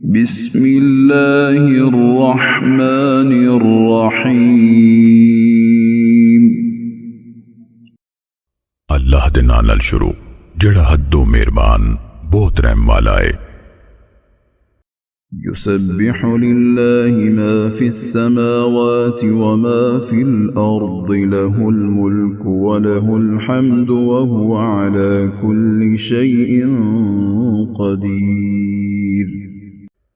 بسم اللہ الرحمن الرحیم۔ اللہ دے نال نال شروع جڑا حدو مہربان بہت رحم والا ہے۔ یسبح للہ ما فی السماوات وما فی الارض له الملک وله الحمد وهو على كل شیء قدیر۔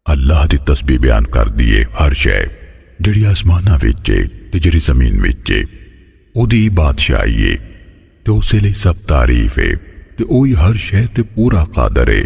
اللہ دی تسبیح بیان کر دیے ہر شے جڑی آسماناں وچ تے جڑی زمین وچ او دی بادشاہی ہے تے اسے لئی سب تعریف ہے تے اوہی ہر شے تے پورا قادر ہے۔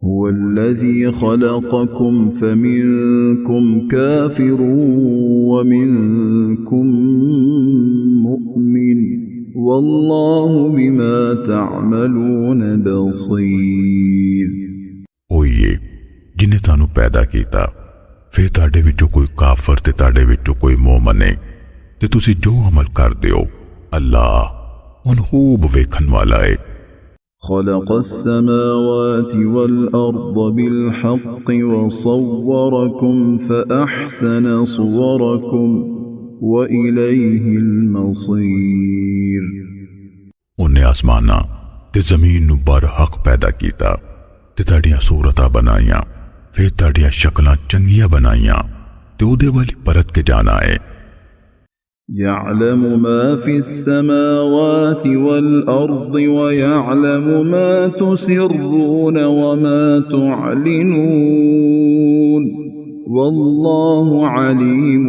هو الذي خلقكم فمنكم كافر ومنكم مؤمن والله بما تعملون بصير۔ اوہی ہے جن نے تانوں پیدا کیتا، پھر تاڈے وچوں کوئی کافر تے تاڈے وچوں کوئی مومن ہے تے تسی جو عمل کردے ہو اللہ ان خوب ویکھن والا ہے۔ خلق السماوات والأرض بالحق وصوركم فأحسن صوركم وإليه المصير۔ انہیں آسماناں تے زمین نو برحق پیدا کیتا تے تاڑیاں صورتاں بنائیاں، پھر تاڑیاں شکلاں چنگیاں بنائیاں تے اودے والی پرت کے جانا ہے۔ يعلم ما في السماوات والأرض ويعلم ما تسرون وما تعلنون والله عليم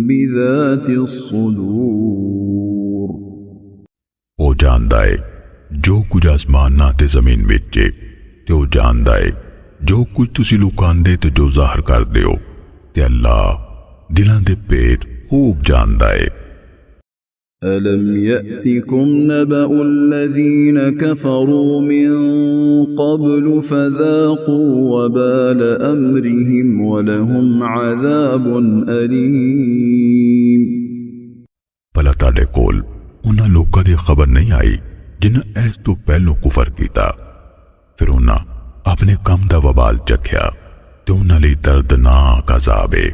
بذات الصدور۔ او جاندا ہے جو کچھ آسماناں تے زمین وچ ہے تے او جاندا ہے جو کچھ تسی لکاندے تے جو ظاہر کردے ہو تے اللہ دلاں دے پیٹ خوب جاندا ہے۔ أَلَمْ يَأْتِكُمْ نَبَأُ الَّذِينَ كَفَرُوا مِن قَبْلُ فَذَاقُوا وَبَالَ أَمْرِهِمْ وَلَهُمْ عَذَابٌ أَلِيمٌ۔ بھلا تاڑے کول انہاں لوکاں دی خبر نہیں آئی جنہاں ایس تو پہلوں کفر کیتا، پھر انہاں اپنے کم دا وبال چکھیا تے انہاں لئی دردناک عذاب ہے۔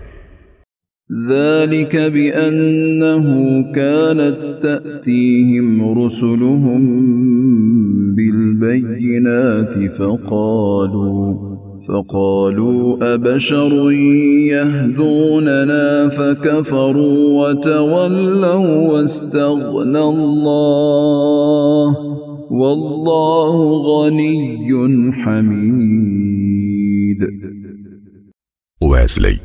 ذلك بأنه كانت تأتيهم رسلهم بالبينات فقالوا أبشر يهدوننا فكفروا وتولوا واستغنى الله والله غني حميد۔ ویس لئی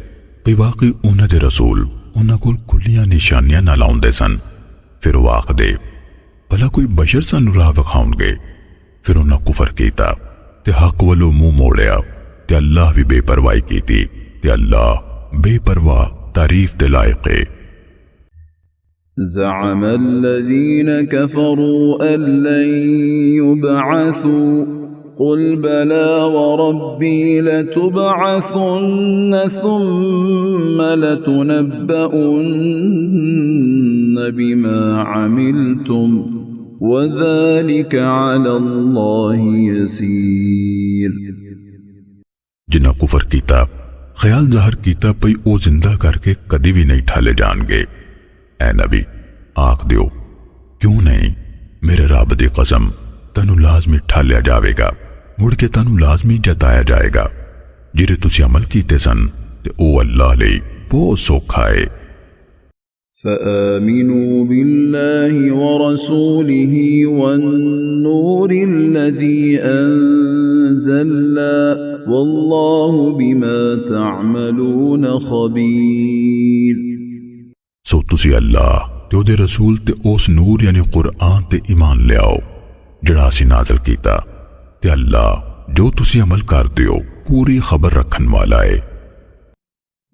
بھی واقعی انہاں دے رسول انہاں کول کھلیاں نشانیاں نہ لاؤندے سن، پھر وہ آکھدے بھلا کوئی بشر سانوں راہ وکھاؤن گے، پھر انہاں کفر کیتا تے حق والو منہ موڑیا تے اللہ بھی بے پرواہی کیتی تے اللہ بے پرواہ تعریف دے لائق ہے۔ زعم الذين كفروا أن لن يبعثوا قل بلى وربي لتبعثن ثم لتنبؤن بما عملتم وذلك على الله يسير۔ جنہاں کفر کیتا خیال ظاہر کیتا پئی او زندہ کر کے کدی بھی نہیں ٹھالے جان گے۔ اے نبی آکھ دیو کیوں نہیں، میرے رب دی قسم تنو لازمی ٹھالیا جاوے گا، مڑ کے تنو لازمی جتایا جائے گا جرے تسی عمل کیتے سن تے او اللہ لئی بہت سوکھا ہے۔ فآمنوا بالله ورسوله والنور الذي أنزلنا والله بما تعملون خبير۔ سو تسی اللہ تے او دے رسول تے اس نور یعنی قرآن تے ایمان لے آؤ جڑا اسی نازل کیتا تے اللہ جو تسی عمل کردے ہو پوری خبر رکھن والا ہے۔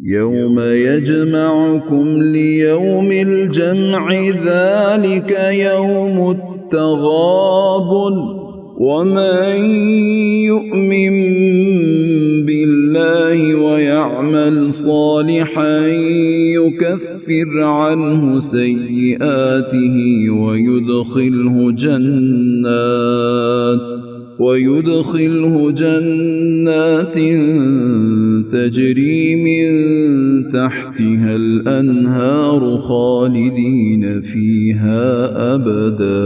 يوم يجمعكم ليوم الجمع ذلك يوم التغابن ومن يؤمن بالله ويعمل صالحا يكفر عنه سيئاته ويدخله ويدخله جنات تجري من تحتها الأنهار خالدين فيها أبدا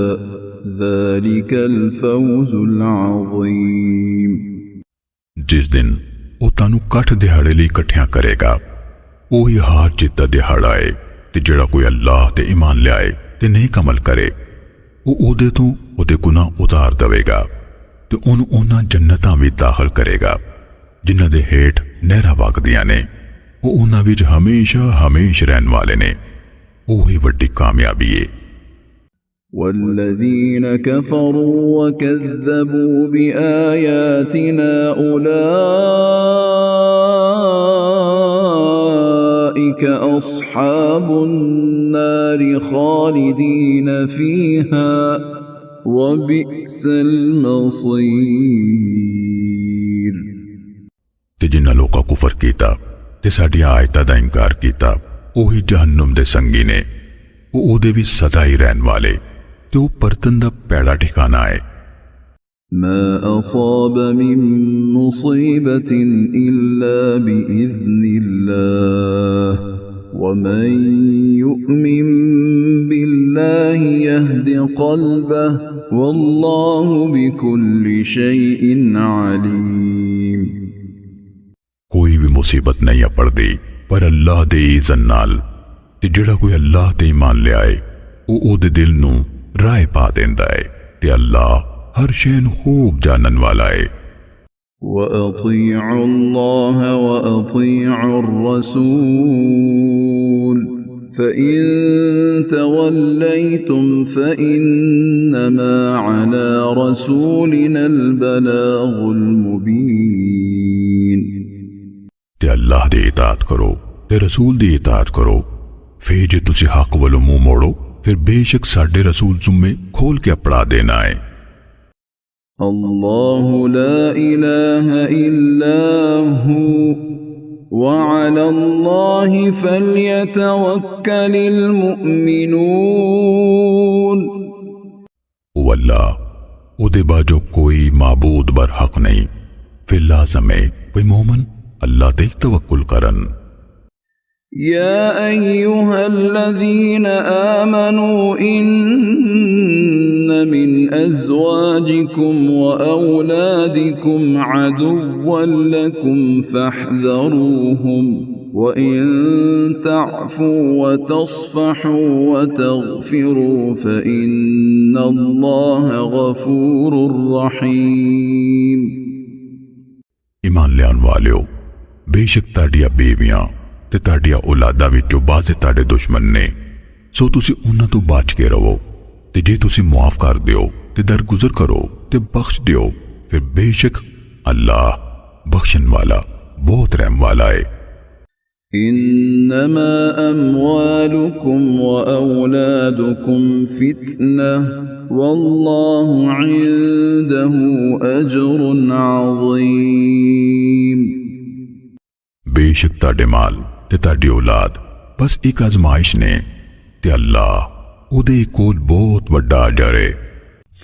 ذلك الفوز العظيم۔ جس دن وہ تانوں کٹھ دہاڑے ਲਈ ਇਕੱਠਿਆਂ ਕਰੇਗਾ ਉਹੀ ਹਾਰ ਜਿੱਤ ਦਾ ਦਿਹਾੜਾ ਹੈ ਤੇ ਜਿਹੜਾ ਕੋਈ ਅੱਲਾਹ ਤੇ ਈਮਾਨ ਲਿਆਏ ਤੇ ਨੇਕ ਅਮਲ ਕਰੇ ਉਹ ਉਹਦੇ ਤੋਂ ਉਹਦੇ ਗੁਨਾਹ ਉਤਾਰ ਦੇਵੇਗਾ ਤੇ ਉਹਨੂੰ ਉਹਨਾਂ ਜੰਨਤਾਂ ਵਿੱਚ ਦਾਖਲ ਕਰੇਗਾ ਜਿਨ੍ਹਾਂ ਦੇ ਹੇਠ ਨਹਿਰਾਂ ਵਗਦੀਆਂ ਨੇ ਉਹ ਉਹਨਾਂ ਵਿੱਚ ਹਮੇਸ਼ਾ ਹਮੇਸ਼ਾ ਰਹਿਣ ਵਾਲੇ ਨੇ ਉਹੀ ਵੱਡੀ ਕਾਮਯਾਬੀ ਹੈ۔ والذين كفروا وكذبوا بآياتنا أولئك أصحاب النار خالدين فيها وبئس المصير۔ تے جنہاں لوکاں کفر کیتا تے ساڈی آیتاں دا انکار کیتا وہی جہنم دے سنگی نے وہ اودے بھی سدا ہی رہن والے تے وہ پرتن دا پیڑا ٹھکانا ہے۔ ما أصاب من مصيبة إلا بإذن الله ومن يؤمن بالله يهد قلبه والله بكل شيء عليم۔ کوئی بھی مصیبت نہیں پڑ دی پر اللہ دے اذن نال تے جڑا کوئی اللہ تے ایمان لے آئے او دے دل نو رائے پا دیندا ہے تے اللہ ہر شے نو خوب جانن والا ہے۔ وَأَطِيعُوا اللَّهَ وَأَطِيعُوا الرَّسُولَ فَإِن تَوَلَّيْتُمْ فَإِنَّمَا عَلَى رَسُولِنَا الْبَلَاغُ الْمُبِينُ۔ تے اللہ دی اطاعت کرو تے رسول دی اطاعت کرو پھر جے تسی حق والو منہ موڑو پھر بے شک ساڈے رسول ذمے کھول کے اپڑا دینا ہے۔ اللہ لا الہ الا ہو وعلی اللہ فلیتوکل المؤمنون۔ وہ اللہ او دے باجو کوئی معبود برحق نہیں پھر لازم ہے کوئی مومن اللہ تے توکل کرن۔ یا ایہا الذین آمنوا ان من ازواجکم واولادکم عدوا لکم فاحذروہم وَإِن تَعْفُوا وَتَصْفَحُوا وَتَغْفِرُوا فَإِنَّ اللَّهَ غَفُورٌ رَحِيمٌ۔ ایمان لیان والیو بے شک تاڑیاں بیویاں تے تاڑیاں اولاداں وچوں بعضے تاڑے دشمن نے سو تسی انہاں تو بچ کے رہو تے جے تسی معاف کر دیو تے درگزر کرو تے بخش دیو پھر بے شک اللہ بخشن والا بہت رحم والا ہے۔ انما اموالکم واولادکم فتنہ واللہ عنده اجر عظیم۔ بے شک تاڑے مال تے تاڑی اولاد بس ایک آزمائش نے تے اللہ او دے کول بہت وڈا اجر ہے۔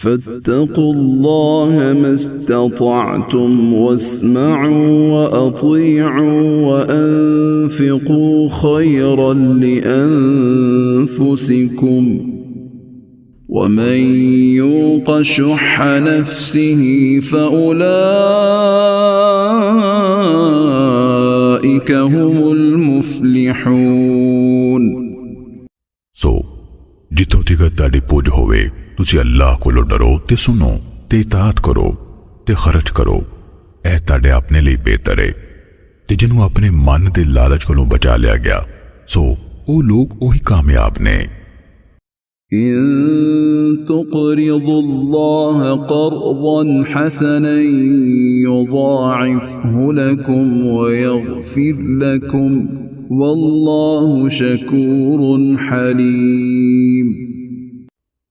فاتقوا الله ما استطعتم واسمعوا وأطيعوا وأنفقوا خيرا لأنفسكم ومن يوق شح نفسه فأولئك هم المفلحون۔ سو جتوں تک تاڑی پوج ہوئے تسی اللہ کو ڈرو تے سنو تے اطاعت کرو تے خرچ کرو اے تاڑے اپنے لئے بہتر ہے تے جنہوں اپنے من دے لالچ کو بچا لیا گیا سو او لوگ وہی کامیاب نے۔ ان تقرضوا اللہ قرضا حسنا یضاعفه لکم ویغفر لکم واللہ شکور حلیم۔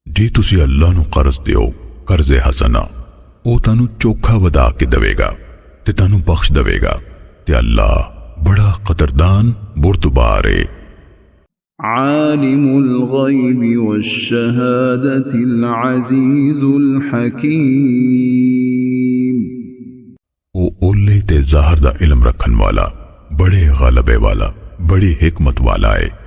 جی تسی اللہ نو قرض دیو قرض حسنا او تانو چوکھا ودا کے دوے گا تے تانو بخش دوے گا تے اللہ بڑا قدردان بردبار ہے۔ عالم الغیب والشہادة العزیز الحکیم۔ ظاہر دا علم رکھن والا، بڑے غلبے والا، بڑی حکمت والا ہے۔